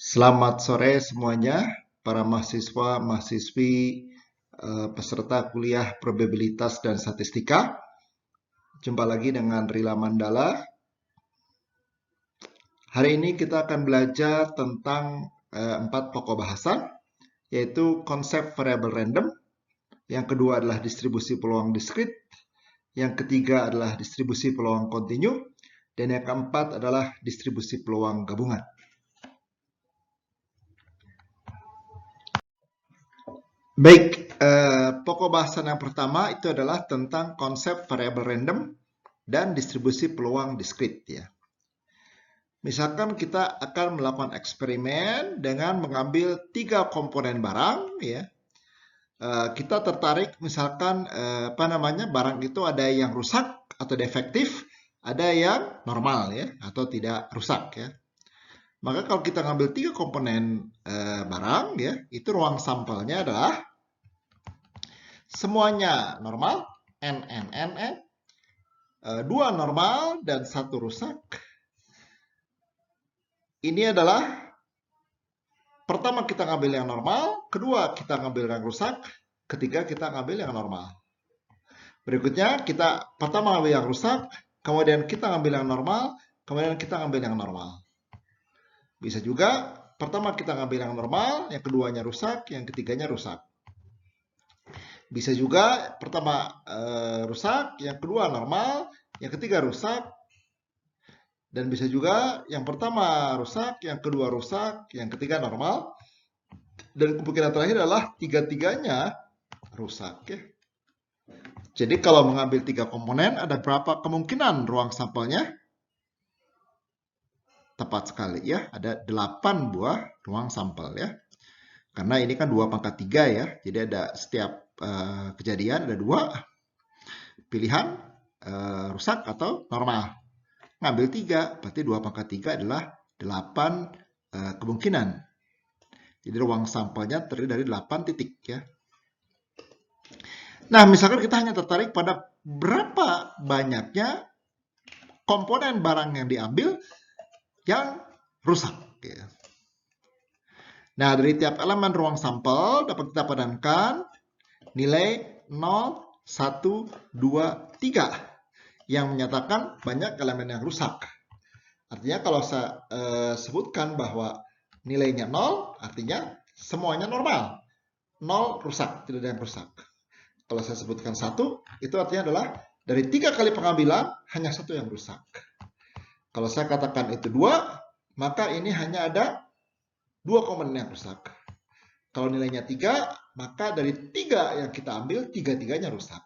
Selamat sore semuanya, para mahasiswa, mahasiswi, peserta kuliah probabilitas dan statistika. Jumpa lagi dengan Rila Mandala. Hari ini kita akan belajar tentang 4 pokok bahasan, yaitu konsep variabel random. Yang kedua adalah distribusi peluang diskrit. Yang ketiga adalah distribusi peluang kontinu. Dan yang keempat adalah distribusi peluang gabungan. Baik, pokok bahasan yang pertama itu adalah tentang konsep variabel random dan distribusi peluang diskrit ya. Misalkan kita akan melakukan eksperimen dengan mengambil 3 komponen barang ya. Kita tertarik misalkan barang itu ada yang rusak atau defektif, ada yang normal ya atau tidak rusak ya. Maka kalau kita ngambil 3 komponen barang ya, itu ruang sampelnya adalah semuanya normal, N, 2 normal dan 1 rusak. Ini adalah pertama kita ngambil yang normal, kedua kita ngambil yang rusak, ketiga kita ngambil yang normal. Berikutnya kita pertama ngambil yang rusak, kemudian kita ngambil yang normal, kemudian kita ngambil yang normal. Bisa juga pertama kita ngambil yang normal, yang keduanya rusak, yang ketiganya rusak. Bisa juga pertama rusak, yang kedua normal, yang ketiga rusak. Dan bisa juga yang pertama rusak, yang kedua rusak, yang ketiga normal. Dan kemungkinan terakhir adalah tiga-tiganya rusak. Ya. Jadi kalau mengambil 3 komponen, ada berapa kemungkinan ruang sampelnya? Tepat sekali ya, ada 8 buah ruang sampel ya. Karena ini kan 2 pangkat 3 ya, jadi ada setiap kejadian ada 2 pilihan rusak atau normal. Ngambil 3, berarti 2 pangkat 3 adalah 8 kemungkinan. Jadi ruang sampelnya terdiri dari 8 titik ya. Nah, misalkan kita hanya tertarik pada berapa banyaknya komponen barang yang diambil yang rusak. Ya. Nah, dari tiap elemen ruang sampel dapat kita padankan nilai 0, 1, 2, 3 yang menyatakan banyak elemen yang rusak. Artinya kalau saya sebutkan bahwa nilainya 0, artinya semuanya normal. 0 rusak, tidak ada yang rusak. Kalau saya sebutkan 1, itu artinya adalah dari 3 kali pengambilan, hanya 1 yang rusak. Kalau saya katakan itu 2, maka ini hanya ada 2 komponen yang rusak. Kalau nilainya 3, maka dari 3 yang kita ambil, 3-tiganya rusak.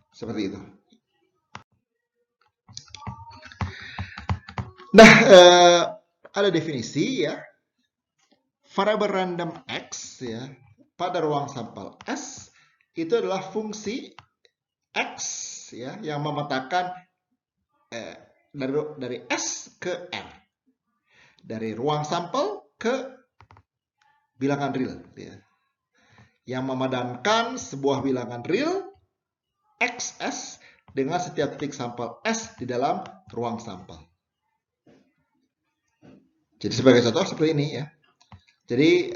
Seperti itu. Nah, ada definisi ya. Variabel random X ya pada ruang sampel S itu adalah fungsi X ya yang memetakan dari S ke R. Dari ruang sampel ke bilangan real ya. Yang memadankan sebuah bilangan real XS dengan setiap titik sampel S di dalam ruang sampel. Jadi sebagai contoh seperti ini ya. Jadi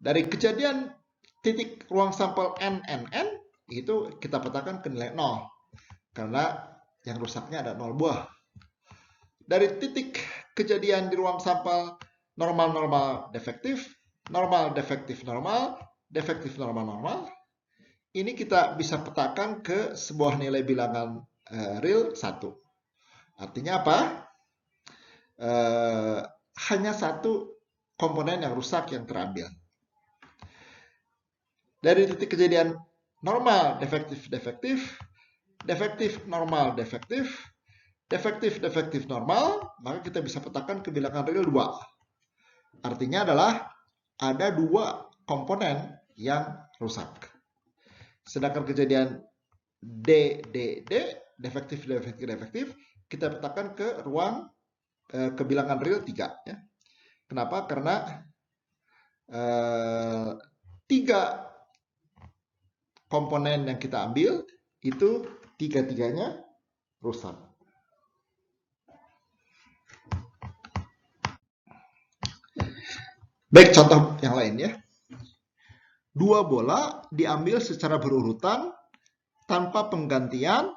dari kejadian titik ruang sampel N itu kita petakan ke nilai 0. Karena yang rusaknya ada 0 buah. Dari titik kejadian di ruang sampel normal defektif, normal defektif normal, defektif normal, ini kita bisa petakan ke sebuah nilai bilangan real 1. Artinya apa? Hanya 1 komponen yang rusak yang terambil. Dari titik kejadian normal defektif, defektif normal defektif, defektif normal, maka kita bisa petakan ke bilangan real 2. Artinya adalah ada 2 komponen yang rusak. Sedangkan kejadian defektif, kita petakan ke ruang ke bilangan real 3 ya. Kenapa? Karena 3 komponen yang kita ambil itu 3-tiganya rusak. Baik, contoh yang lain ya. Dua bola diambil secara berurutan tanpa penggantian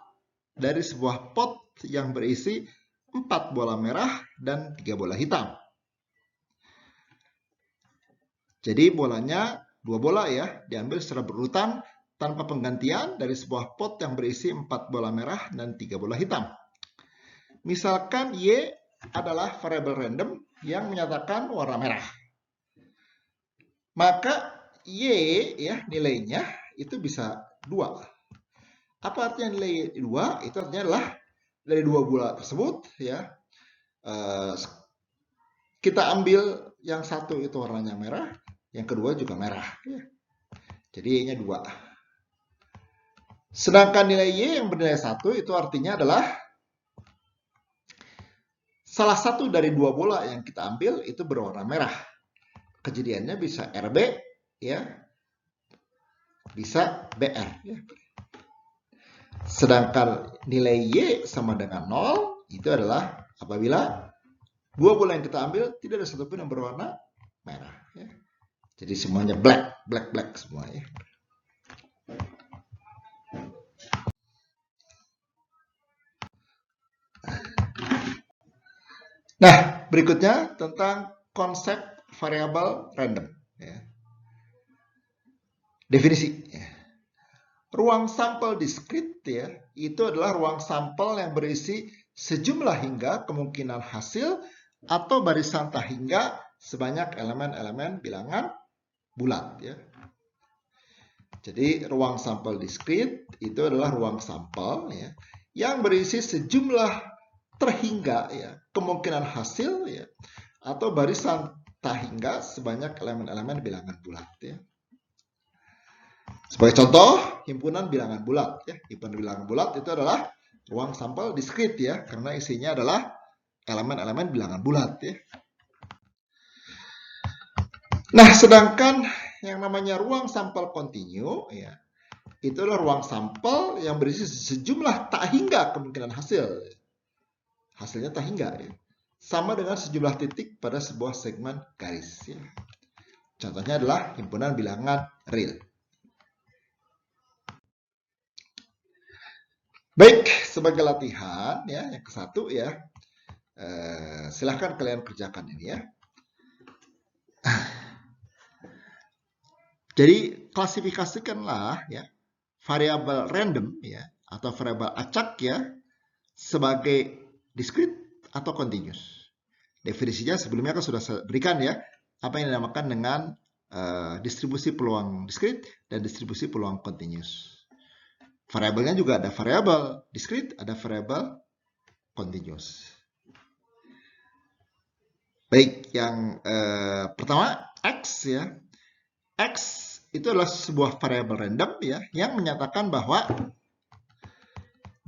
dari sebuah pot yang berisi 4 bola merah dan 3 bola hitam. Jadi bolanya, dua bola ya, diambil secara berurutan tanpa penggantian dari sebuah pot yang berisi 4 bola merah dan 3 bola hitam. Misalkan Y adalah variabel random yang menyatakan warna merah. Maka Y ya, nilainya itu bisa 2. Apa artinya nilai 2? Itu artinya adalah dari dua bola tersebut ya, kita ambil yang satu itu warnanya merah, yang kedua juga merah ya. Jadi Y-nya 2. Sedangkan nilai Y yang bernilai 1 itu artinya adalah salah satu dari dua bola yang kita ambil itu berwarna merah. Kejadiannya bisa RB ya, bisa BR ya. Sedangkan nilai Y sama dengan 0 itu adalah apabila dua bola yang kita ambil tidak ada satupun yang berwarna merah ya. Jadi semuanya black semua ya. Nah, berikutnya tentang konsep variabel random ya. Definisi ya. Ruang sampel diskrit ya, itu adalah ruang sampel yang berisi sejumlah hingga kemungkinan hasil atau barisan tak hingga sebanyak elemen-elemen bilangan bulat ya. Jadi ruang sampel diskrit itu adalah ruang sampel ya, yang berisi sejumlah terhingga ya, kemungkinan hasil ya, atau barisan tak hingga sebanyak elemen-elemen bilangan bulat ya. Sebagai contoh, himpunan bilangan bulat ya. Himpunan bilangan bulat itu adalah ruang sampel diskrit ya, karena isinya adalah elemen-elemen bilangan bulat ya. Nah, sedangkan yang namanya ruang sampel kontinu ya, itu adalah ruang sampel yang berisi sejumlah tak hingga kemungkinan hasil. Hasilnya tak hingga ya. Sama dengan sejumlah titik pada sebuah segmen garis ya. Contohnya adalah himpunan bilangan real. Baik, sebagai latihan ya, yang ke-1 ya, silahkan kalian kerjakan ini ya. Jadi klasifikasikanlah ya variabel random ya atau variabel acak ya sebagai diskrit atau continuous. Definisinya sebelumnya kan sudah saya berikan ya, apa yang dinamakan dengan distribusi peluang diskrit dan distribusi peluang continuous. Variabelnya juga ada variabel diskrit, ada variabel continuous. Baik, yang pertama X ya. X itu adalah sebuah variabel random ya yang menyatakan bahwa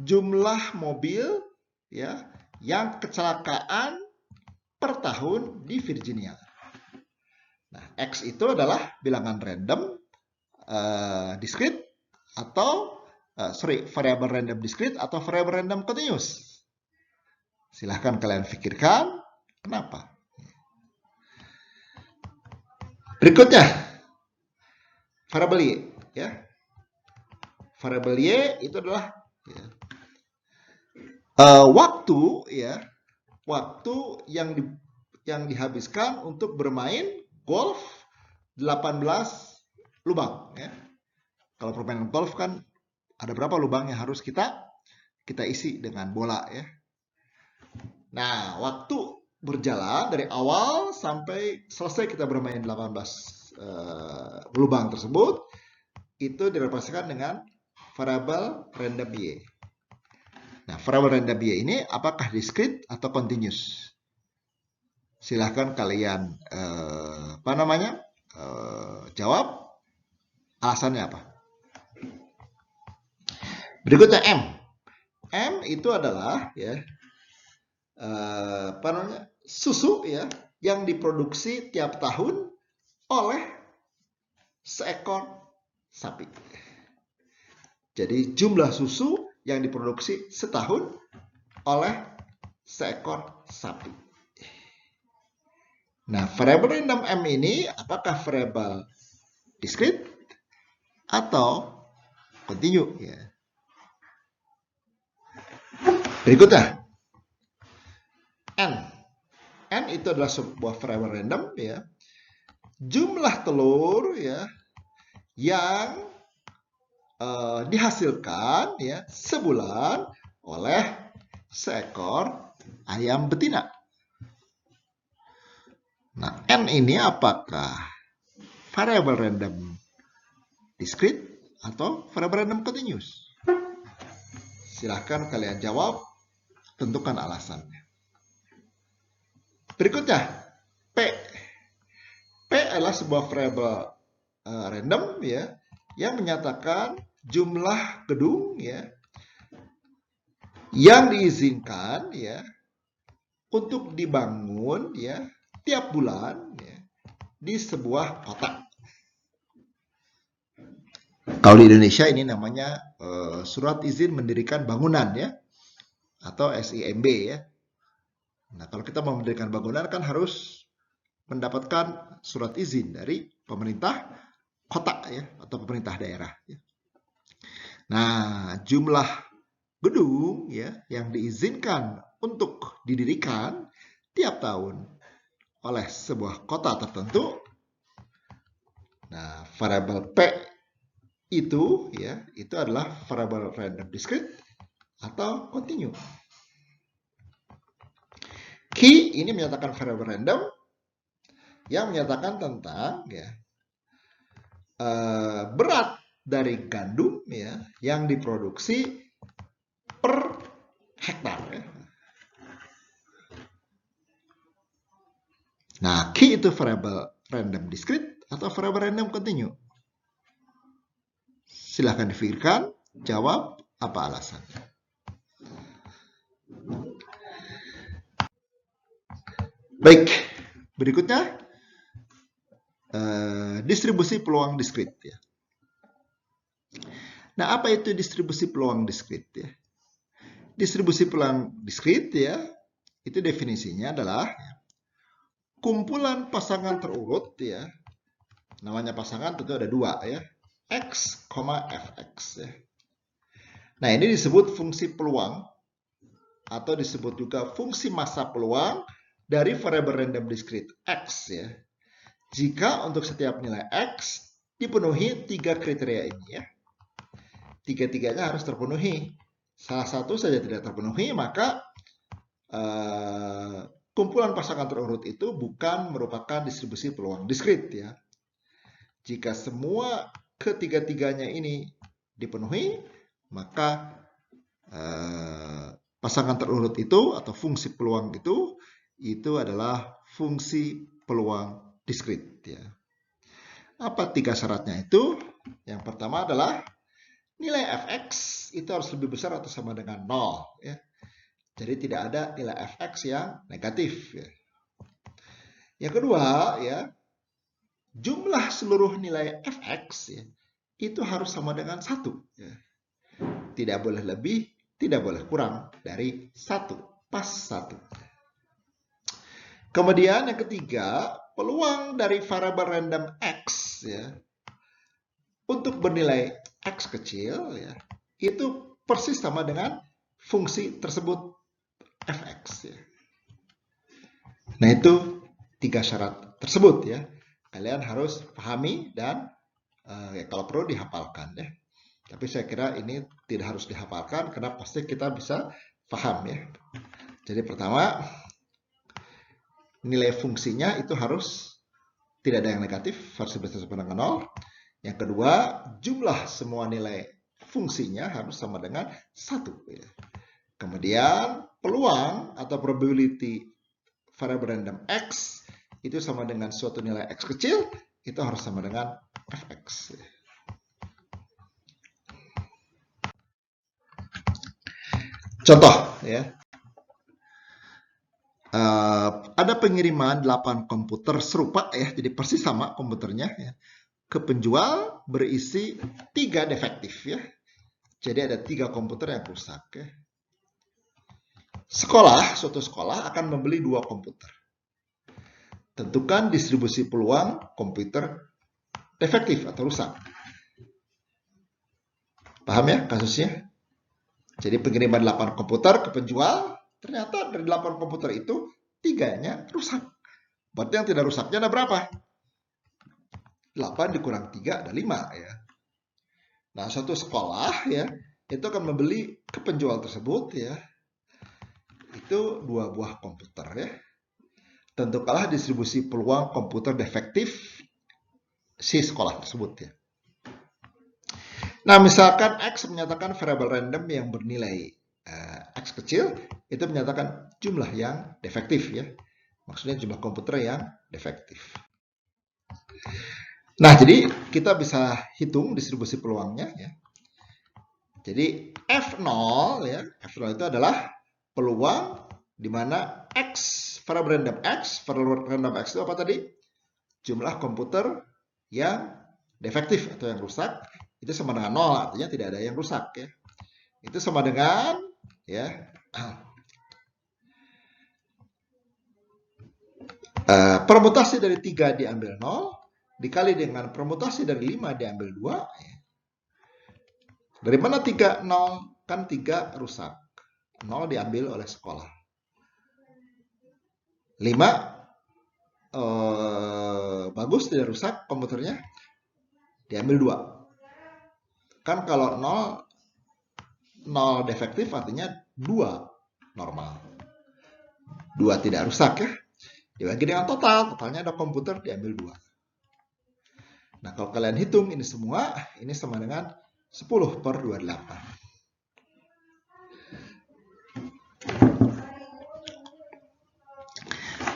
jumlah mobil ya yang kecelakaan per tahun di Virginia. Nah, X itu adalah bilangan random diskrit atau variabel random diskrit atau variabel random continuous. Silahkan kalian pikirkan kenapa. Berikutnya variabel Y ya. Variabel Y itu adalah ya, waktu ya, waktu yang dihabiskan untuk bermain golf 18 lubang ya. Kalau permainan golf kan ada berapa lubang yang harus kita isi dengan bola ya. Nah, waktu berjalan dari awal sampai selesai kita bermain 18 lubang tersebut itu direpresentasikan dengan variabel random Y. Nah, variabel random Y ini apakah diskrit atau continuous? Silahkan kalian jawab. Alasannya apa? Berikutnya M. M itu adalah ya susu ya yang diproduksi tiap tahun oleh seekor sapi. Jadi jumlah susu yang diproduksi setahun oleh seekor sapi. Nah, variabel random M ini apakah variabel discrete atau continue ya. Berikutnya N itu adalah sebuah variabel random ya. Jumlah telur ya yang dihasilkan ya sebulan oleh seekor ayam betina. Nah, N ini apakah variabel random discrete atau variabel random continuous? Silahkan kalian jawab, tentukan alasannya. Berikutnya, P. P adalah sebuah variabel random ya yang menyatakan jumlah gedung ya yang diizinkan ya untuk dibangun ya tiap bulan ya, di sebuah kota. Kalau di Indonesia ini namanya surat izin mendirikan bangunan ya, atau SIMB ya. Nah, kalau kita mau mendirikan bangunan kan harus mendapatkan surat izin dari pemerintah kota ya, atau pemerintah daerah. Ya. Nah, jumlah gedung ya yang diizinkan untuk didirikan tiap tahun oleh sebuah kota tertentu. Nah, variabel P itu ya, itu adalah variabel random discrete atau continue. Q ini menyatakan variabel random yang menyatakan tentang ya berat dari gandum ya yang diproduksi per hektar ya. Nah, Q itu variabel random discrete atau variabel random continue? Silahkan dipikirkan, jawab apa alasannya. Baik, berikutnya distribusi peluang diskrit ya. Nah, apa itu distribusi peluang diskrit ya? Distribusi peluang diskrit ya, itu definisinya adalah kumpulan pasangan terurut ya. Namanya pasangan tentu ada dua ya, X, Fx ya. Nah, ini disebut fungsi peluang atau disebut juga fungsi massa peluang dari variabel random discrete X ya. Jika untuk setiap nilai X dipenuhi 3 kriteria ini ya. Tiga-tiganya harus terpenuhi. Salah satu saja tidak terpenuhi, maka kumpulan pasangan terurut itu bukan merupakan distribusi peluang diskrit ya. Jika semua ketiga-tiganya ini dipenuhi, maka pasangan terurut itu atau fungsi peluang itu adalah fungsi peluang diskrit ya. Apa 3 syaratnya itu? Yang pertama adalah nilai fx itu harus lebih besar atau sama dengan 0 ya. Jadi tidak ada nilai fx yang negatif ya. Yang kedua ya, jumlah seluruh nilai fx ya, itu harus sama dengan 1 ya. Tidak boleh lebih, tidak boleh kurang dari 1, pas 1. Kemudian yang ketiga, peluang dari variabel random x ya untuk bernilai x kecil ya, itu persis sama dengan fungsi tersebut fx ya. Nah, itu 3 syarat tersebut ya. Kalian harus pahami dan ya, kalau perlu dihafalkan ya. Tapi saya kira ini tidak harus dihafalkan karena pasti kita bisa paham ya. Jadi pertama, nilai fungsinya itu harus tidak ada yang negatif, harus besar sama dengan 0. Yang kedua, jumlah semua nilai fungsinya harus sama dengan 1. Ya. Kemudian, peluang atau probability variable random x itu sama dengan suatu nilai x kecil, itu harus sama dengan fx. Ya. Contoh, ya. Ada pengiriman 8 komputer serupa ya, jadi persis sama komputernya ya, ke penjual berisi 3 defektif ya. Jadi ada 3 komputer yang rusak ya. Suatu sekolah akan membeli 2 komputer. Tentukan distribusi peluang komputer defektif atau rusak. Paham ya kasusnya? Jadi pengiriman 8 komputer ke penjual, ternyata dari 8 komputer itu 3-nya rusak. Berarti yang tidak rusaknya ada berapa? 8 dikurang 3 ada 5 ya. Nah, suatu sekolah ya, itu akan membeli ke penjual tersebut ya. Itu 2 buah komputer ya. Tentukanlah distribusi peluang komputer defektif si sekolah tersebut ya. Nah, misalkan X menyatakan variabel random yang bernilai X kecil, itu menyatakan jumlah yang defektif ya. Maksudnya jumlah komputer yang defektif. Nah, jadi kita bisa hitung distribusi peluangnya ya. Jadi F0 ya, F0 itu adalah peluang di mana X, variabel random X itu apa tadi? Jumlah komputer yang defektif atau yang rusak itu sama dengan 0, artinya tidak ada yang rusak ya. Itu sama dengan ya permutasi dari 3 diambil 0 dikali dengan permutasi dari 5 diambil 2 ya. Dari mana 3? 0 kan 3 rusak. 0 diambil oleh sekolah. 5 bagus, tidak rusak komputernya, diambil 2. Kan kalau 0 defektif artinya 2 normal. 2 tidak rusak ya. Dibagi dengan totalnya ada komputer diambil 2. Nah, kalau kalian hitung ini semua, ini sama dengan 10/28.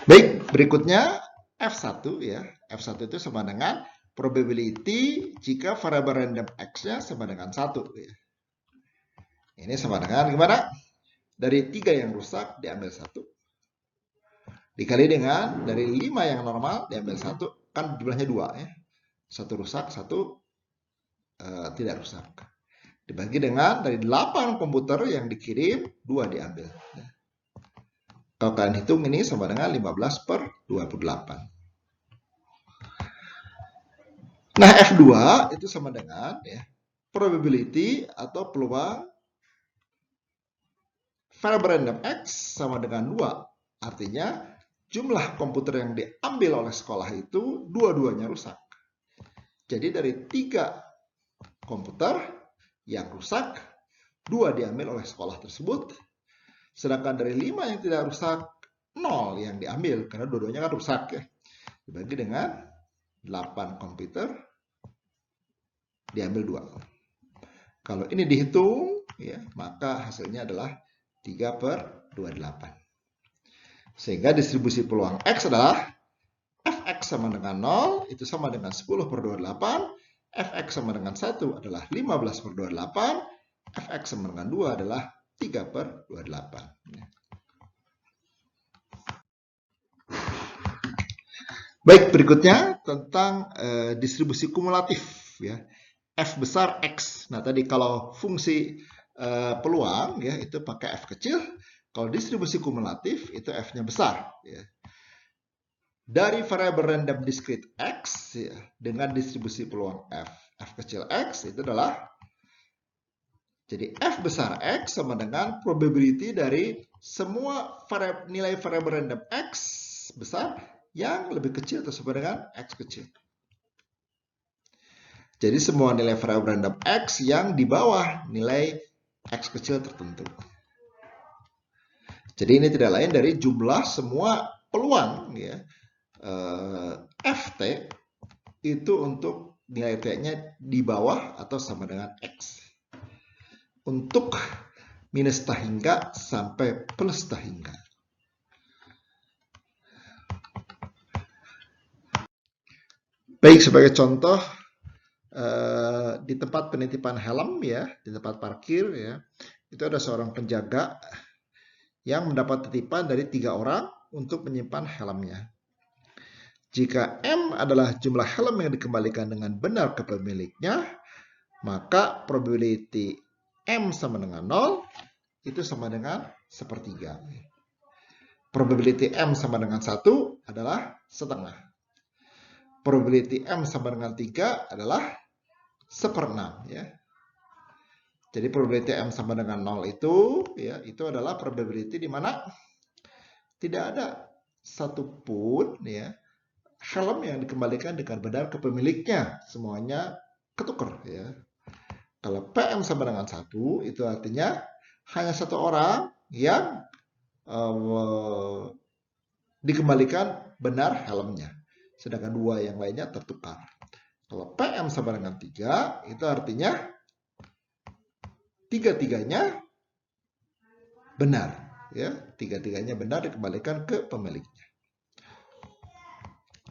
Baik, berikutnya F1 ya. F1 itu sama dengan probability jika variabel random X-nya sama dengan 1 ya. Ini sama dengan gimana? Dari 3 yang rusak diambil 1. Dikali dengan dari 5 yang normal diambil 1. Kan jumlahnya 2 ya. 1 rusak, 1 tidak rusak. Dibagi dengan dari 8 komputer yang dikirim, 2 diambil. Kalau kalian hitung ini sama dengan 15/28. Nah, F2 itu sama dengan ya, probability atau peluang variabel random X sama dengan 2. Artinya jumlah komputer yang diambil oleh sekolah itu dua-duanya rusak. Jadi dari 3 komputer yang rusak, 2 diambil oleh sekolah tersebut. Sedangkan dari 5 yang tidak rusak, 0 yang diambil. Karena dua-duanya kan rusak ya. Dibagi dengan 8 komputer, diambil 2. Kalau ini dihitung, ya, maka hasilnya adalah 3/28. Sehingga distribusi peluang X adalah Fx sama dengan 0, itu sama dengan 10/28. Fx sama dengan 1 adalah 15/28. Fx sama dengan 2 adalah 3/28. Baik, berikutnya tentang distribusi kumulatif ya. F besar X. Nah, tadi kalau fungsi peluang ya itu pakai F kecil. Kalau distribusi kumulatif itu F-nya besar ya. Dari variabel random discrete X ya, dengan distribusi peluang F kecil X itu adalah jadi F besar X sama dengan probability dari semua nilai variabel random X besar yang lebih kecil atau sama dengan X kecil. Jadi semua nilai variabel random X yang di bawah nilai X kecil tertentu. Jadi ini tidak lain dari jumlah semua peluang ya, Ft itu untuk nilai T-nya di bawah atau sama dengan X. Untuk minus tahingga sampai plus tahingga. Baik, sebagai contoh di tempat penitipan helm ya, di tempat parkir ya, itu ada seorang penjaga yang mendapat titipan dari 3 orang untuk menyimpan helmnya. Jika M adalah jumlah helm yang dikembalikan dengan benar ke pemiliknya, maka probability M sama dengan 0 itu sama dengan 1/3. Probability M sama dengan 1 adalah setengah. Probability M sama dengan 3 adalah 1/6 ya. Jadi probability M sama dengan 0 itu ya, itu adalah probability di mana tidak ada satupun ya helm yang dikembalikan dengan benar ke pemiliknya. Semuanya ketuker ya. Kalau PM sama dengan 1 itu artinya hanya satu orang yang dikembalikan benar helmnya, sedangkan dua yang lainnya tertukar. Kalau PM sama dengan 3 itu artinya tiga-tiganya benar ya, tiga-tiganya benar dikembalikan ke pemiliknya.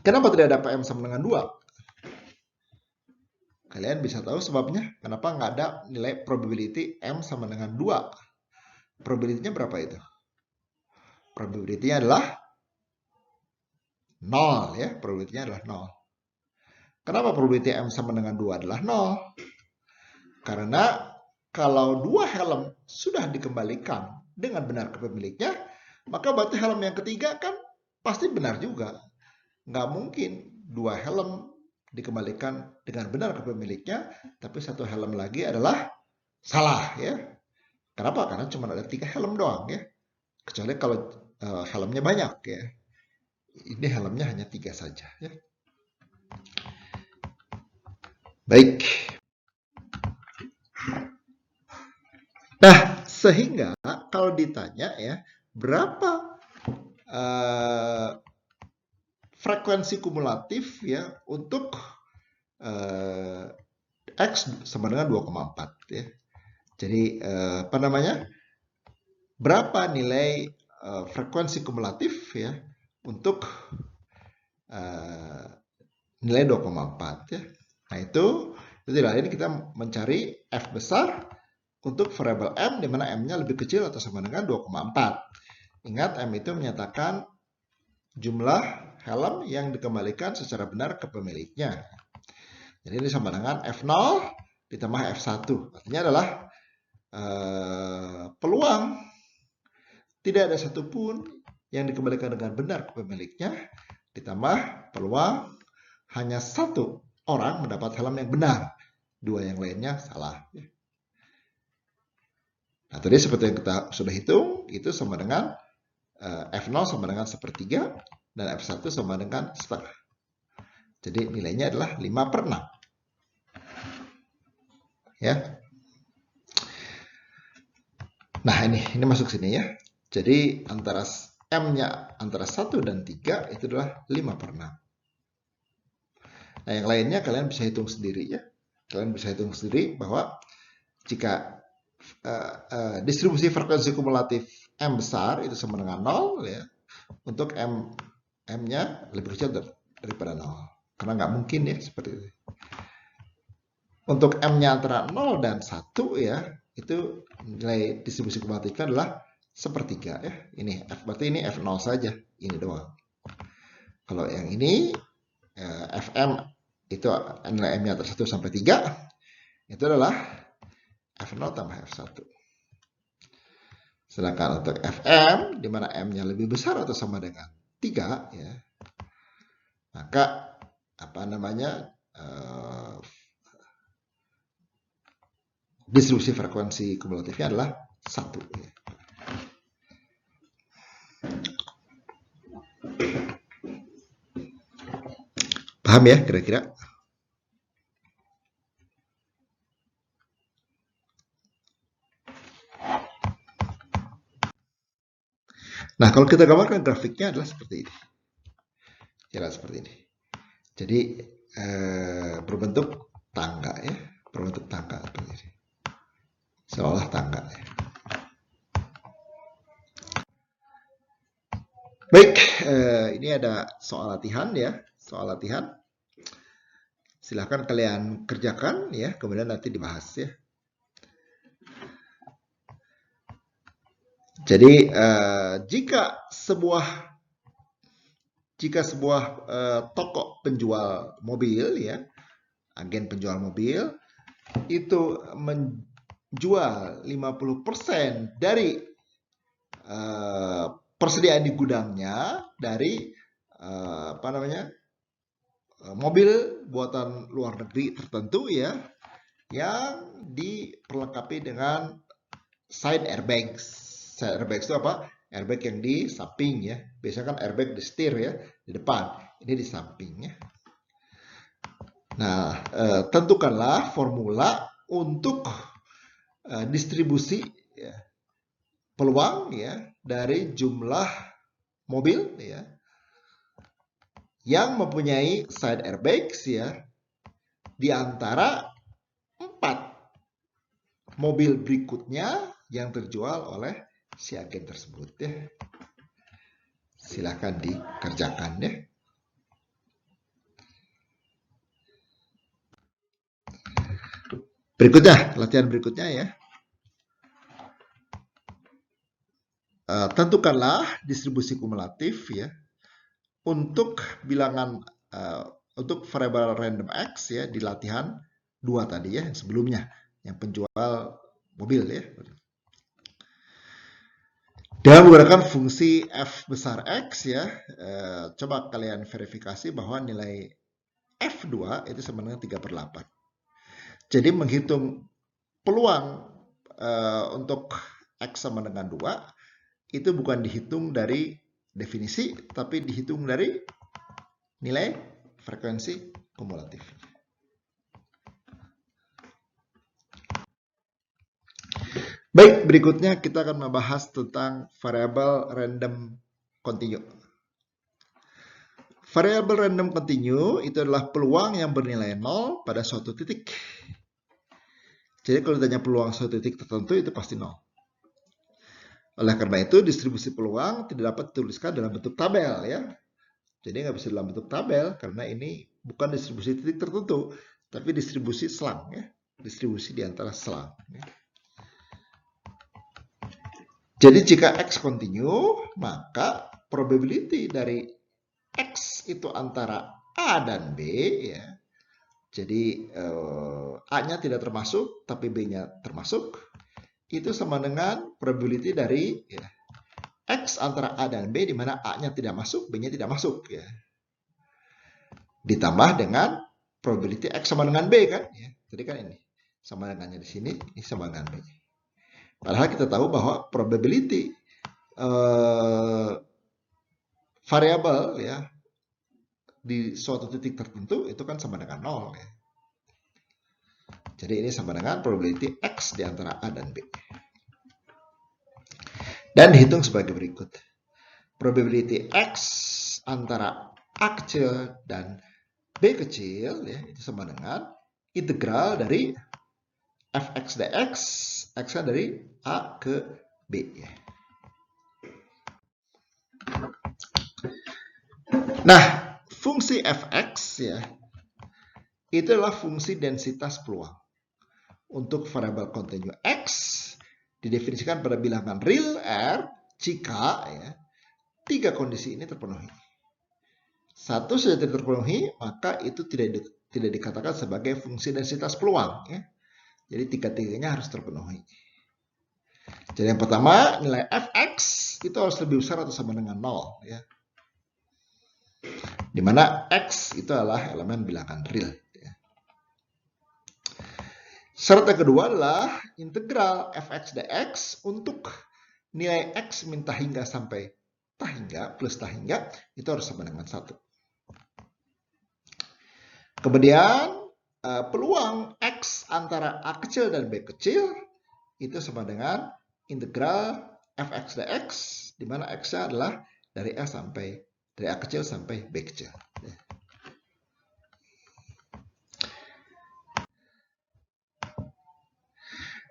Kenapa tidak ada PM sama dengan 2? Kalian bisa tahu sebabnya. Kenapa nggak ada nilai probability M sama dengan 2? Probability-nya berapa itu? Probability-nya adalah 0 ya, probability-nya adalah 0. Kenapa probability M sama dengan 2 adalah 0? Karena kalau dua helm sudah dikembalikan dengan benar ke pemiliknya, maka berarti helm yang ketiga kan pasti benar juga. Nggak mungkin dua helm dikembalikan dengan benar ke pemiliknya, tapi satu helm lagi adalah salah ya. Kenapa? Karena cuma ada 3 helm doang ya. Kecuali kalau helmnya banyak ya. Ini helmnya hanya 3 saja ya. Baik. Nah, sehingga kalau ditanya ya, berapa frekuensi kumulatif ya untuk X sama dengan 2,4 ya. Jadi apa namanya? Berapa nilai frekuensi kumulatif ya untuk nilai 2,4 ya. Nah, itu tidak lain kita mencari F besar untuk variabel M, di mana M-nya lebih kecil atau sama dengan 2,4. Ingat, M itu menyatakan jumlah helm yang dikembalikan secara benar ke pemiliknya. Jadi ini sama dengan F0 ditambah F1. Artinya adalah peluang tidak ada satupun yang dikembalikan dengan benar ke pemiliknya, ditambah peluang hanya satu orang mendapat helm yang benar. Dua yang lainnya salah. Nah, tadi seperti yang kita sudah hitung, itu sama dengan F0 sama dengan 1/3 dan F1 sama dengan setengah. Jadi nilainya adalah 5/6. Ya. Nah, ini masuk sini ya. Jadi antara M-nya antara 1 dan 3 itu adalah 5/6. Nah, yang lainnya kalian bisa hitung sendiri ya. Kalian bisa hitung sendiri bahwa jika distribusi frekuensi kumulatif M besar itu sama dengan 0 ya. Untuk M-nya lebih kecil daripada 0. Karena nggak mungkin ya seperti itu. Untuk M-nya antara 0 dan 1 ya, itu nilai distribusi kumulatifnya adalah 1/3 ya. Ini F, berarti ini F0 saja, ini doang. Kalau yang ini FM itu nilai M-nya antara 1 sampai 3 itu adalah F0 tambah F1. Sedangkan untuk FM, di mana M-nya lebih besar atau sama dengan 3, ya, maka apa namanya distribusi frekuensi kumulatifnya adalah 1. Ya. Paham ya kira-kira? Nah, kalau kita gambarkan grafiknya adalah seperti ini. Kira seperti ini. Jadi berbentuk tangga ya, berbentuk tangga seperti ini. Seolah tangga ya. Baik, ini ada soal latihan ya, soal latihan. Silahkan kalian kerjakan ya, kemudian nanti dibahas ya. Jadi jika sebuah toko penjual mobil ya, agen penjual mobil itu menjual 50% dari persediaan di gudangnya dari mobil buatan luar negeri tertentu ya, yang diperlengkapi dengan side airbags. Side airbags itu apa? Airbag yang di samping ya. Biasanya kan airbag di setir ya, di depan. Ini di samping ya. Nah, tentukanlah formula untuk distribusi ya, peluang ya dari jumlah mobil ya yang mempunyai side airbags ya di antara 4 mobil berikutnya yang terjual oleh si agen tersebut ya. Silahkan dikerjakan ya. Berikutnya, latihan berikutnya ya. Tentukanlah distribusi kumulatif ya untuk bilangan untuk variabel random X ya di latihan 2 tadi ya, yang sebelumnya, yang penjual mobil ya. Dengan menggunakan fungsi f besar X ya, coba kalian verifikasi bahwa nilai F2 itu sama dengan 3/8. Jadi menghitung peluang untuk X sama dengan 2, itu bukan dihitung dari definisi, tapi dihitung dari nilai frekuensi kumulatif. Baik, berikutnya kita akan membahas tentang variabel random continue. Variabel random continue itu adalah peluang yang bernilai 0 pada suatu titik. Jadi kalau ditanya peluang suatu titik tertentu itu pasti 0. Oleh karena itu distribusi peluang tidak dapat dituliskan dalam bentuk tabel ya. Jadi nggak bisa dalam bentuk tabel karena ini bukan distribusi titik tertentu, tapi distribusi selang ya. Distribusi di antara selang. Ya. Jadi jika X continue, maka probability dari X itu antara A dan B ya. Jadi A-nya tidak termasuk, tapi B-nya termasuk. Itu sama dengan probability dari ya, X antara A dan B, di mana A-nya tidak masuk, B-nya tidak masuk ya. Ditambah dengan probability X sama dengan B kan ya. Jadi kan ini sama dengannya di sini, ini sama dengan B. Padahal kita tahu bahwa probability variabel ya di suatu titik tertentu itu kan sama dengan 0 ya. Jadi ini sama dengan probability X di antara A dan B. Dan dihitung sebagai berikut. Probability X antara A kecil dan B kecil ya, itu sama dengan integral dari fx dx, x-nya dari A ke B ya. Nah, fungsi fx ya, itu adalah fungsi densitas peluang. Untuk variabel continue X didefinisikan pada bilangan real R jika ya, 3 kondisi ini terpenuhi. Satu saja tidak terpenuhi, maka itu tidak dikatakan sebagai fungsi densitas peluang ya. Jadi 3-tiganya harus terpenuhi. Jadi yang pertama, nilai fx itu harus lebih besar atau sama dengan 0 ya. Dimana x itu adalah elemen bilangan real ya. Syarat yang kedua adalah integral fx dx untuk nilai x min tahingga sampai tahingga plus tahingga itu harus sama dengan 1. Kemudian peluang X antara A kecil dan B kecil itu sama dengan integral fx dx, di mana X-nya adalah dari A kecil sampai B kecil.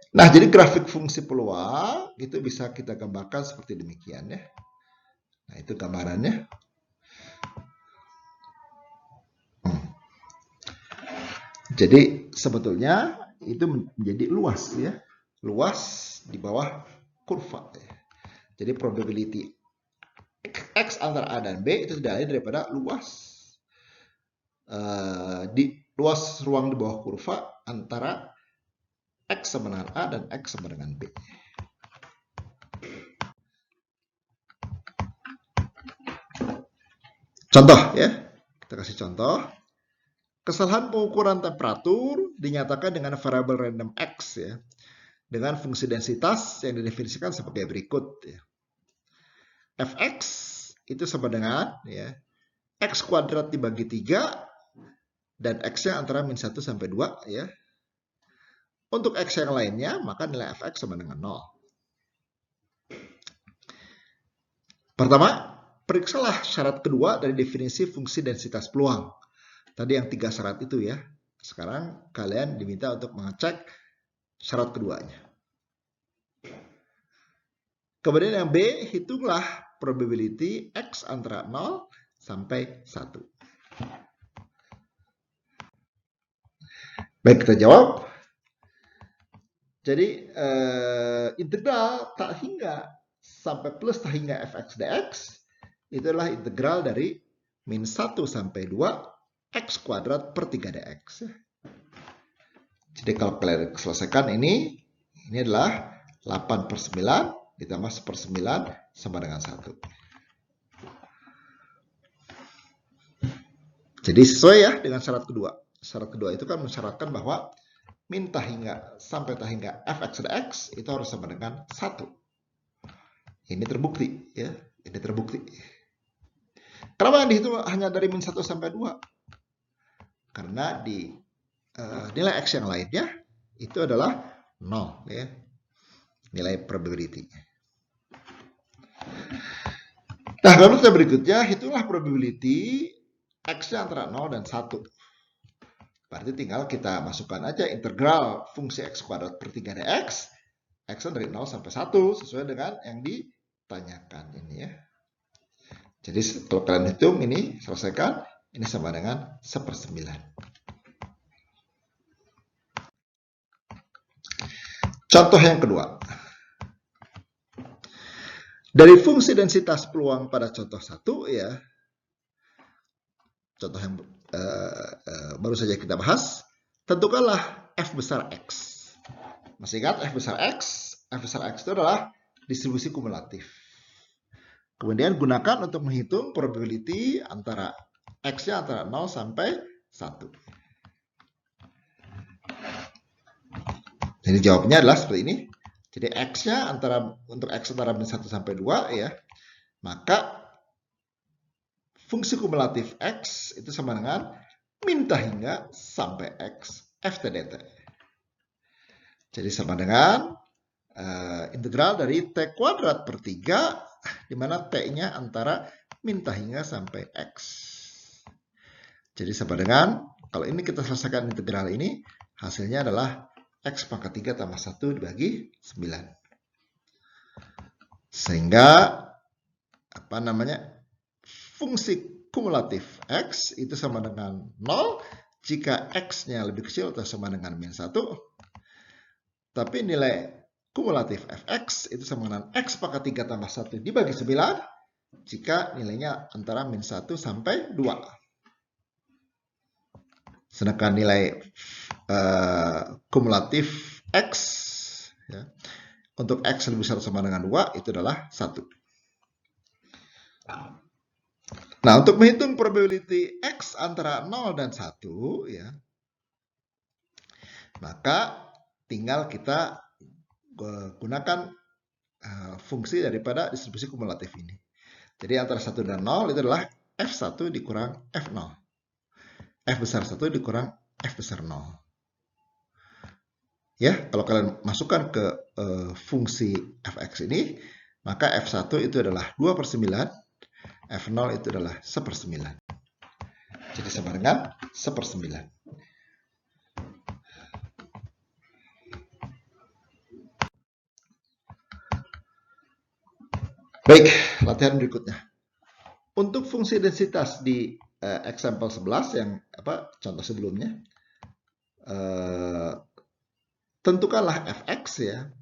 Nah, jadi grafik fungsi peluang itu bisa kita gambarkan seperti demikian ya. Nah, itu gambarannya. Jadi sebetulnya itu menjadi luas ya, luas di bawah kurva. Ya. Jadi probability X antara A dan B itu tidak lain daripada luas luas ruang di bawah kurva antara X sama dengan A dan X sama dengan B. Contoh ya, kita kasih contoh. Kesalahan pengukuran temperatur dinyatakan dengan variabel random X ya, dengan fungsi densitas yang didefinisikan sebagai berikut ya. Fx itu sama dengan ya, X kuadrat dibagi 3 dan X-nya antara min 1 sampai 2 ya. Untuk X yang lainnya, maka nilai Fx sama dengan 0. Pertama, periksalah syarat kedua dari definisi fungsi densitas peluang. Tadi yang 3 syarat itu ya. Sekarang kalian diminta untuk mengecek syarat keduanya. Kemudian yang B, hitunglah probability X antara 0 sampai 1. Baik, kita jawab. Jadi integral tak hingga sampai plus tak hingga fx dx itu adalah integral dari min 1 sampai 2 x kuadrat per 3 dx. Jadi kalau kalian selesaikan ini adalah 8 per 9 ditambah 1 per 9 sama dengan 1. Jadi sesuai ya dengan syarat kedua. Syarat kedua itu kan mensyaratkan bahwa min tak hingga sampai tak hingga fx dx itu harus sama dengan 1. Ini terbukti ya, ini terbukti. Kenapa yang dihitung hanya dari min 1 sampai 2? Karena di nilai x yang lainnya itu adalah 0 ya. Nilai probability. Nah, lalu berikutnya hitunglah probability x-nya antara 0 dan 1. Berarti tinggal kita masukkan aja integral fungsi x kuadrat per 3 dx, x-nya dari 0 sampai 1, sesuai dengan yang ditanyakan ini ya. Jadi kalau kalian hitung ini, selesaikan, ini sama dengan 1 per 9. Contoh yang kedua. Dari fungsi densitas peluang pada contoh 1 ya, contoh yang baru saja kita bahas, tentukanlah f besar x. Masih ingat f besar x? F besar x itu adalah distribusi kumulatif. Kemudian gunakan untuk menghitung probability antara x-nya antara 0 sampai 1. Jadi jawabnya adalah seperti ini. Jadi x-nya untuk x antara min 1 sampai 2 ya, maka fungsi kumulatif x itu sama dengan min tak hingga sampai x ft dt. Jadi sama dengan integral dari t kuadrat per 3, di mana t-nya antara min tak hingga sampai x. Jadi sama dengan, kalau ini kita selesaikan integral ini, hasilnya adalah x pangkat 3 tambah 1 dibagi 9. Sehingga, fungsi kumulatif x itu sama dengan 0 jika x-nya lebih kecil atau sama dengan min 1. Tapi nilai kumulatif fx itu sama dengan x pangkat 3 tambah 1 dibagi 9 jika nilainya antara min 1 sampai 2. Sedangkan nilai kumulatif x ya, untuk x lebih besar sama dengan 2 itu adalah 1. Nah, untuk menghitung probability x antara 0 dan 1 ya, maka tinggal kita gunakan fungsi daripada distribusi kumulatif ini. Jadi antara 1 dan 0 itu adalah f1 dikurang f0. F besar 1 dikurang f besar 0. Ya, kalau kalian masukkan ke fungsi fx ini, maka f1 itu adalah 2 per 9, f0 itu adalah 1 per 9. Jadi sama dengan 1 per 9. Baik, latihan berikutnya. Untuk fungsi densitas di example 11 yang contoh sebelumnya, tentukanlah fx ya,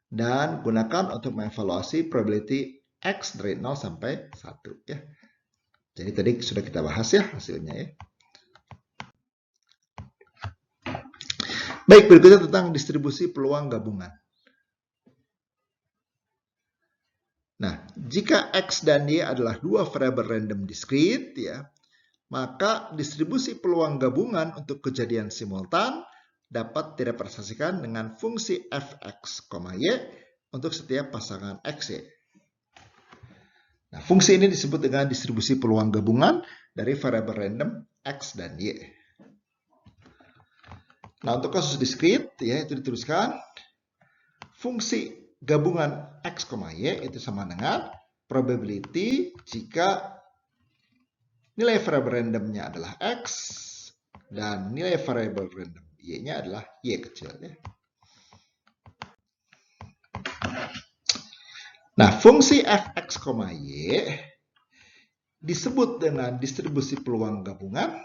dan gunakan untuk mengevaluasi probability x dari 0 sampai 1 ya. Jadi tadi sudah kita bahas ya hasilnya ya. Baik, berikutnya tentang distribusi peluang gabungan. Nah, jika X dan Y adalah dua variabel random discrete, ya, maka distribusi peluang gabungan untuk kejadian simultan dapat direpresentasikan dengan fungsi fx, y untuk setiap pasangan x, y. Nah, fungsi ini disebut dengan distribusi peluang gabungan dari variabel random x dan y. Nah, untuk kasus discrete, ya, itu dituliskan fungsi gabungan x, y itu sama dengan probability jika nilai variabel randomnya adalah x dan nilai variabel random y-nya adalah y kecil. Ya. Nah, fungsi fx, y disebut dengan distribusi peluang gabungan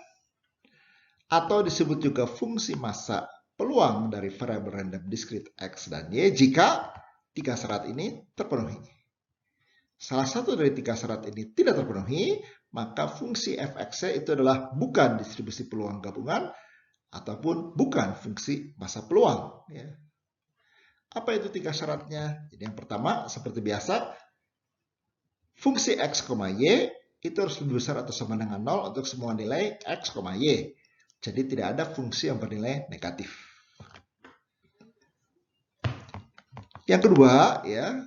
atau disebut juga fungsi massa peluang dari variabel random discrete x dan y jika tiga syarat ini terpenuhi. Salah satu dari tiga syarat ini tidak terpenuhi, maka fungsi fx itu adalah bukan distribusi peluang gabungan ataupun bukan fungsi massa peluang. Ya. Apa itu tiga syaratnya? Jadi yang pertama, seperti biasa, fungsi x, y itu harus lebih besar atau sama dengan 0 untuk semua nilai x, y. Jadi tidak ada fungsi yang bernilai negatif. Yang kedua, ya,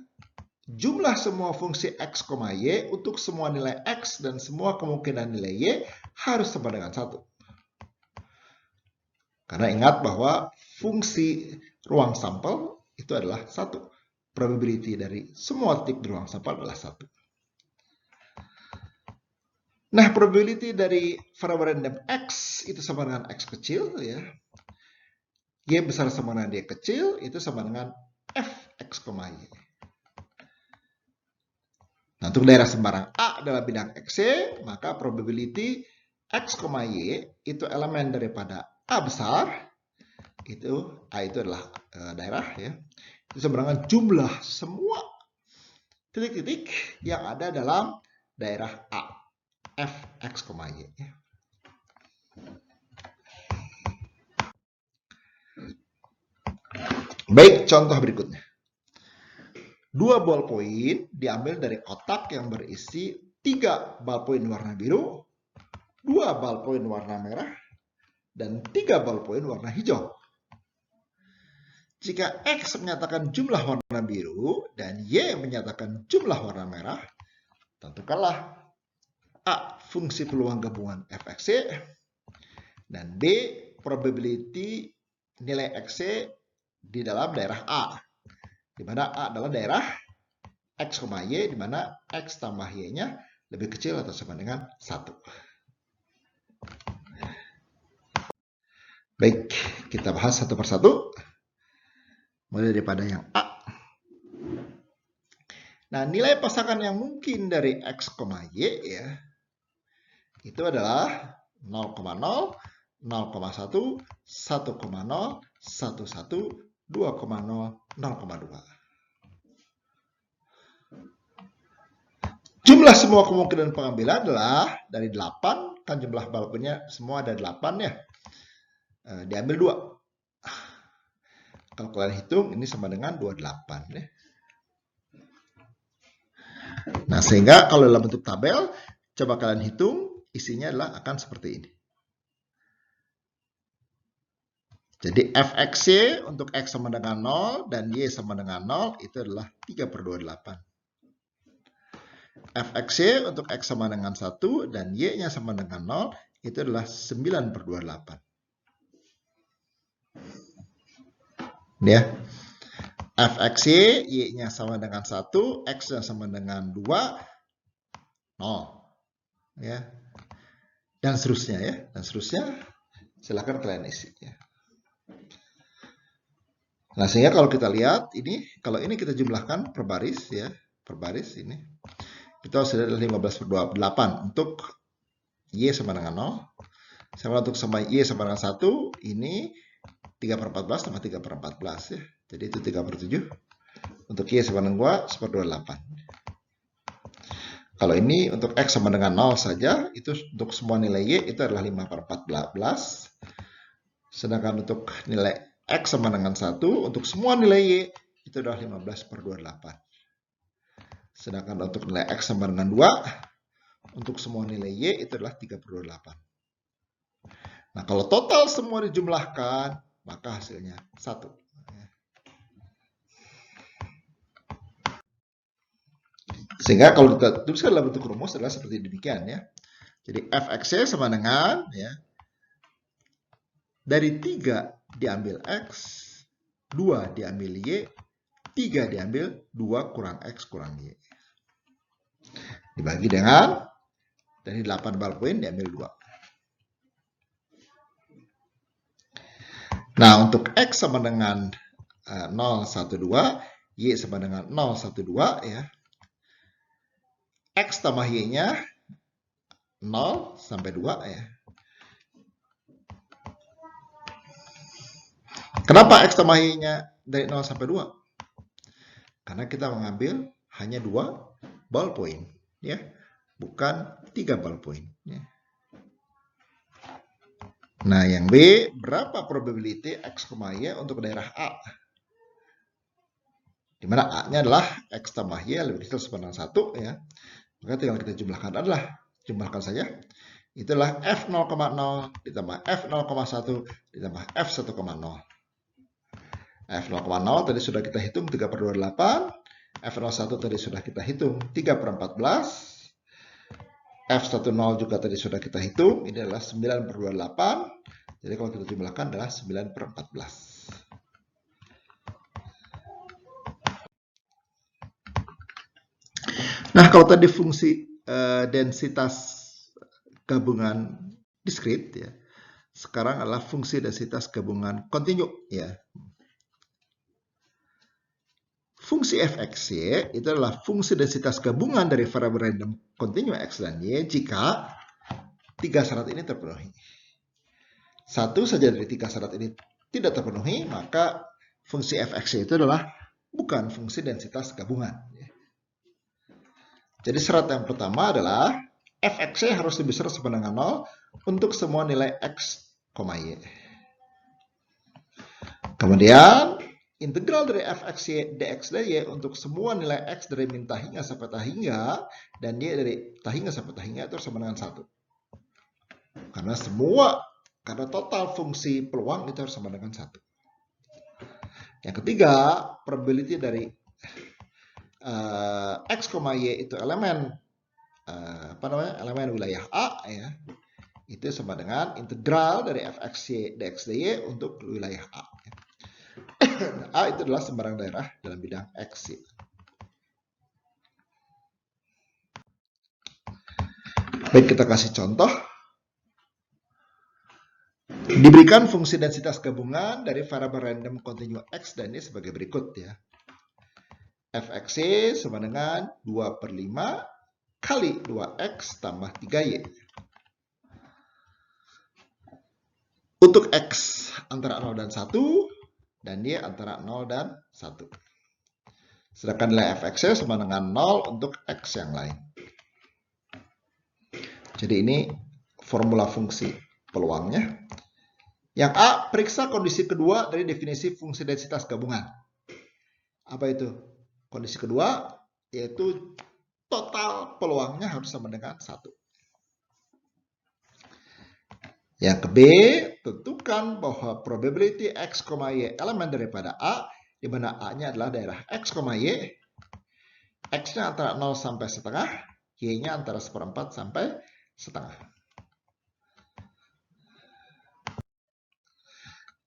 jumlah semua fungsi x, y untuk semua nilai x dan semua kemungkinan nilai y harus sama dengan 1. Karena ingat bahwa fungsi ruang sampel itu adalah 1. Probability dari semua titik di ruang sampel adalah 1. Nah, probability dari variabel random x itu sama dengan x kecil, ya. Y besar sama dengan y kecil itu sama dengan fx, y. Nah, untuk daerah sembarang A dalam bidang x, maka probability x, y itu elemen daripada A besar, itu A itu adalah daerah, ya. Itu sama dengan jumlah semua titik-titik yang ada dalam daerah A, fx, y. Ya. Baik, contoh berikutnya. Dua ballpoint diambil dari kotak yang berisi 3 ballpoint warna biru, 2 ballpoint warna merah, dan 3 ballpoint warna hijau. Jika X menyatakan jumlah warna biru dan Y menyatakan jumlah warna merah, tentukanlah A fungsi peluang gabungan fx, dan B probability nilai x di dalam daerah A, di mana A adalah daerah x, y, di mana x tambah y-nya lebih kecil atau sama dengan 1. Baik, kita bahas satu persatu. Mulai daripada yang A. Nah, nilai pasangan yang mungkin dari x, y, ya, itu adalah 0,0, 0,1, 1,0, 11, 2,0, 0,2. Jumlah semua kemungkinan pengambilan adalah dari 8, kan jumlah ballpointnya semua ada 8 ya. Diambil 2. Kalau kalian hitung, ini sama dengan 28 ya. Nah, sehingga kalau dalam bentuk tabel, coba kalian hitung, isinya adalah akan seperti ini. Jadi fx untuk x sama dengan 0 dan y sama dengan 0 itu adalah 3/28. fx untuk x sama dengan 1 dan y-nya sama dengan 0 itu adalah 9/28. Ya. fx y-nya sama dengan 1, x-nya sama dengan 2, 0. Ya. Dan seterusnya ya, dan seterusnya silakan kalian isi ya. Nah, sehingga kalau kita lihat ini, kalau ini kita jumlahkan per baris ya, per baris ini. Kita sudah ada 15/28 untuk y sama dengan 0. Sama untuk sama y sama dengan 1, ini 3/14 tambah 3/14 ya. Jadi itu 3/7. Untuk y sama dengan 2, 1/28. Kalau ini untuk x sama dengan 0 saja, itu untuk semua nilai y itu adalah 5/14. Sedangkan untuk nilai x sama dengan 1, untuk semua nilai y itu adalah 15/28. Sedangkan untuk nilai X sama dengan 2, untuk semua nilai Y itu adalah 38. Nah, kalau total semua dijumlahkan, maka hasilnya 1. Sehingga kalau kita tuliskan dalam bentuk rumus adalah seperti demikian ya. Jadi fx sama dengan ya, dari 3 diambil X, 2 diambil Y, 3 diambil 2 kurang X kurang Y. Dibagi dengan dari 8 ballpoint diambil 2. Nah, untuk X sama dengan 0, 1, 2, Y sama dengan 0, 1, 2 ya. X tambah Y-nya 0 sampai 2 ya. Kenapa X tambah Y-nya dari 0 sampai 2? Karena kita mengambil hanya 2 ballpoint ya, bukan 3 ballpoint ya. Nah, yang B, berapa probability X, Y untuk daerah A? Di mana A-nya adalah X tambah Y lebih kecil sama dengan 1 ya. Maka tinggal kita jumlahkan saja. Itulah F0,0 ditambah F0,1 ditambah F1,0. F0,0 tadi sudah kita hitung 3/28. F01 tadi sudah kita hitung 3/14. F10 juga tadi sudah kita hitung. Ini adalah 9/28. Jadi kalau kita jumlahkan adalah 9/14. Nah, kalau tadi fungsi densitas gabungan diskrit ya, sekarang adalah fungsi densitas gabungan kontinu ya. Fungsi fxy itu adalah fungsi densitas gabungan dari variabel random kontinu x dan y jika 3 syarat ini terpenuhi. Satu saja dari 3 syarat ini tidak terpenuhi, maka fungsi fxy itu adalah bukan fungsi densitas gabungan. Jadi syarat yang pertama adalah fxy harus lebih besar sama dengan 0 untuk semua nilai x, y. Kemudian integral dari fxy dx dy untuk semua nilai x dari min tahingga sampai tahingga dan y dari tahingga sampai tahingga itu sama dengan 1. Karena total fungsi peluang itu harus sama dengan 1. Yang ketiga, probability dari x, y itu elemen elemen wilayah A ya. Itu sama dengan integral dari fxy dx dy untuk wilayah A. A itu adalah sembarang daerah dalam bidang X. Baik, kita kasih contoh. Diberikan fungsi densitas gabungan dari variabel random kontinu X dan Y sebagai berikut ya. Fxy sama dengan 2/5 kali 2X tambah 3Y. Untuk X antara 0 dan 1, dan Y antara 0 dan 1. Sedangkan nilai fxy sama dengan 0 untuk X yang lain. Jadi ini formula fungsi peluangnya. Yang A, periksa kondisi kedua dari definisi fungsi densitas gabungan. Apa itu? Kondisi kedua yaitu total peluangnya harus sama dengan 1. Yang ke B, tentukan bahwa probability X, Y elemen daripada A, di mana A-nya adalah daerah X, Y, X-nya antara 0 sampai setengah, Y-nya antara 1/4 sampai setengah.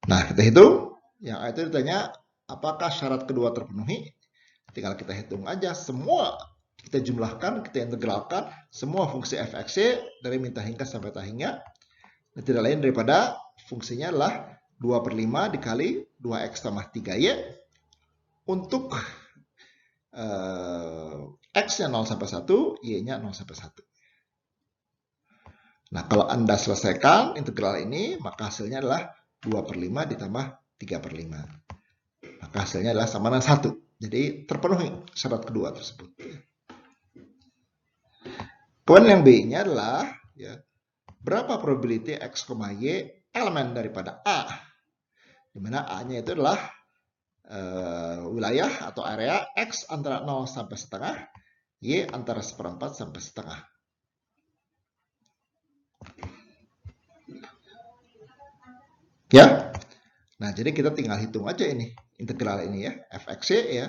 Nah, kita hitung. Yang A itu ditanya, apakah syarat kedua terpenuhi? Tinggal kita hitung aja semua. Kita jumlahkan, kita integralkan semua fungsi fxy dari min tahingga sampai tahingga. Tidak lain daripada fungsinya adalah 2/5 dikali 2x tambah 3y untuk x-nya 0 sampai 1, y-nya 0 sampai 1. Nah, kalau Anda selesaikan integral ini, maka hasilnya adalah 2/5 ditambah 3/5. Maka hasilnya adalah sama dengan 1. Jadi terpenuhi syarat kedua tersebut. Kemudian yang B-nya adalah ya, berapa probability X, Y elemen daripada A, di mana A-nya itu adalah wilayah atau area X antara 0 sampai setengah Y antara 1/4 sampai setengah. Ya. Nah, jadi kita tinggal hitung aja ini integral ini ya, fx ya.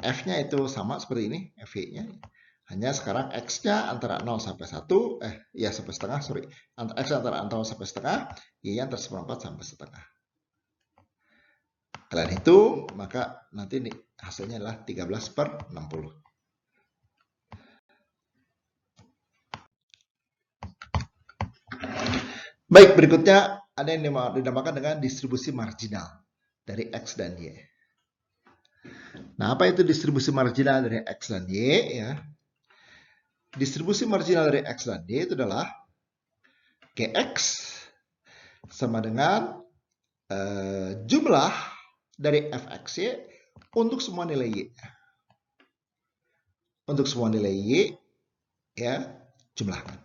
F-nya itu sama seperti ini, FY-nya. Hanya sekarang X-nya antara 0 sampai 1, ya sampai setengah, sorry. X antara 0 sampai setengah, Y-nya antara 1/4 sampai setengah. Kalian hitung, maka nanti nih, hasilnya adalah 13/60. Baik, berikutnya ada yang dinamakan dengan distribusi marginal dari X dan Y. Nah, apa itu distribusi marginal dari X dan Y? Ya. Distribusi marginal dari X dan Y itu adalah Gx sama dengan jumlah dari fxy untuk semua nilai Y. Untuk semua nilai Y, ya, jumlahkan.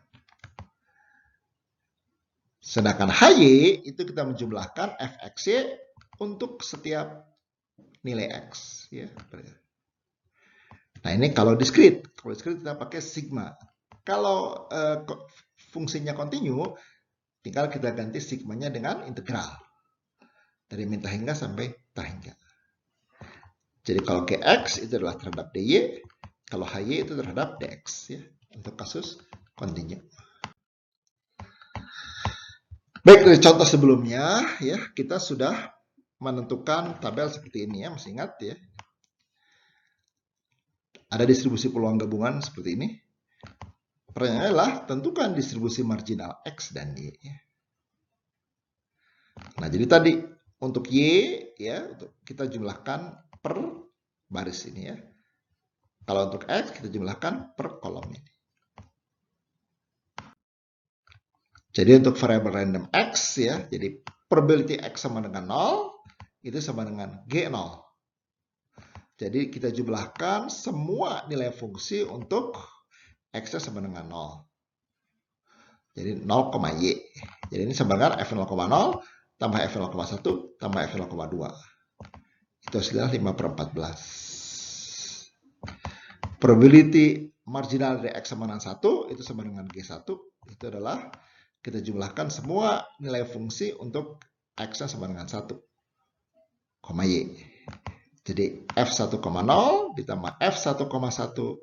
Sedangkan HY itu kita menjumlahkan fxy untuk setiap nilai X. Ya. Nah, ini kalau diskrit. Kalau diskrit kita pakai sigma. Kalau fungsinya kontinu, tinggal kita ganti sigmanya dengan integral. Dari min tahingga sampai tahingga. Jadi kalau Gx itu adalah terhadap dy, kalau Hy itu terhadap dx. Ya, untuk kasus kontinu. Baik, dari contoh sebelumnya, ya kita sudah menentukan tabel seperti ini ya, masih ingat ya. Ada distribusi peluang gabungan seperti ini. Pertanyaannya adalah tentukan distribusi marginal X dan Y. Nah, jadi tadi untuk Y ya kita jumlahkan per baris ini ya. Kalau untuk X kita jumlahkan per kolom ini. Jadi untuk variabel random X ya, jadi probability X sama dengan 0 itu sama dengan G0. Jadi kita jumlahkan semua nilai fungsi untuk X-nya sama dengan 0. Jadi 0,Y. Jadi ini sama dengan F0,0 tambah F0,1 tambah F0,2. Itu hasilnya 5/14. Probability marginal dari X sama dengan 1 itu sama dengan G1. Itu adalah kita jumlahkan semua nilai fungsi untuk X-nya sama dengan 1, Y. Jadi F1,0 ditambah F1,1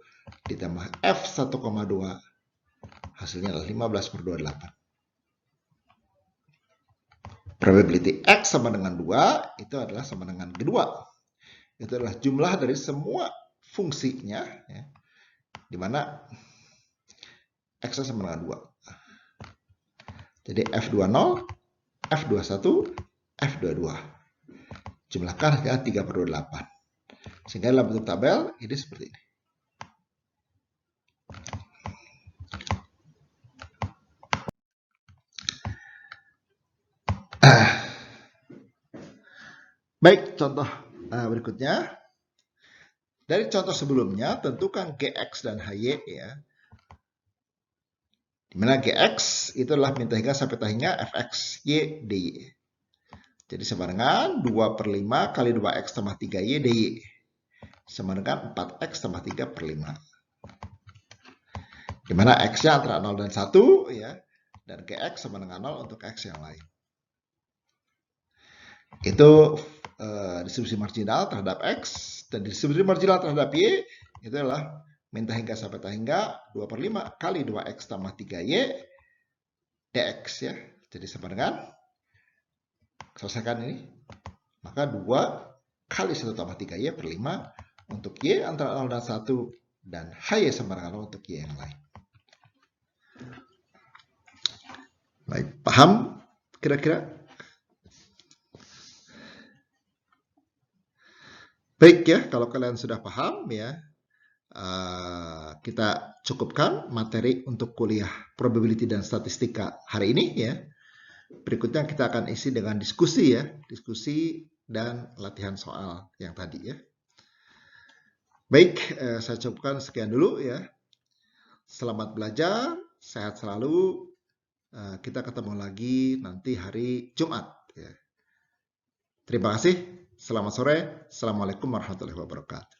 ditambah F1,2 hasilnya adalah 15/28. Probability X sama dengan 2 itu adalah sama dengan G2. Itu adalah jumlah dari semua fungsinya ya, di mana X sama dengan 2. Jadi F20, F21, F22. Jumlahkan hasilnya 3/28. Sehingga dalam bentuk tabel ini seperti ini. Baik, contoh berikutnya. Dari contoh sebelumnya, tentukan Gx dan Hy ya. Dimana Gx itu adalah min tahingga sampai tahingga fx y dy. Jadi sama dengan 2/5 kali 2x tambah 3y dy. Sama dengan 4x tambah 3/5. Dimana x-nya antara 0 dan 1 ya. Dan Gx sama dengan 0 untuk x yang lain. Itu distribusi marginal terhadap x. Dan distribusi marginal terhadap y itu adalah min tahingga sampai tahingga 2/5 kali 2x tambah 3y dx ya. Jadi sama dengan, selesaikan ini, maka 2 kali 1 tambah 3y per 5 untuk y antara 0 dan 1 dan hy sama dengan 0 untuk y yang lain. Baik, paham kira-kira? Baik ya, kalau kalian sudah paham ya, kita cukupkan materi untuk kuliah probability dan statistika hari ini ya. Berikutnya kita akan isi dengan diskusi ya, diskusi dan latihan soal yang tadi ya. Baik, saya cukupkan sekian dulu ya. Selamat belajar, sehat selalu. Kita ketemu lagi nanti hari Jumat ya. Terima kasih. Selamat sore. Assalamualaikum warahmatullahi wabarakatuh.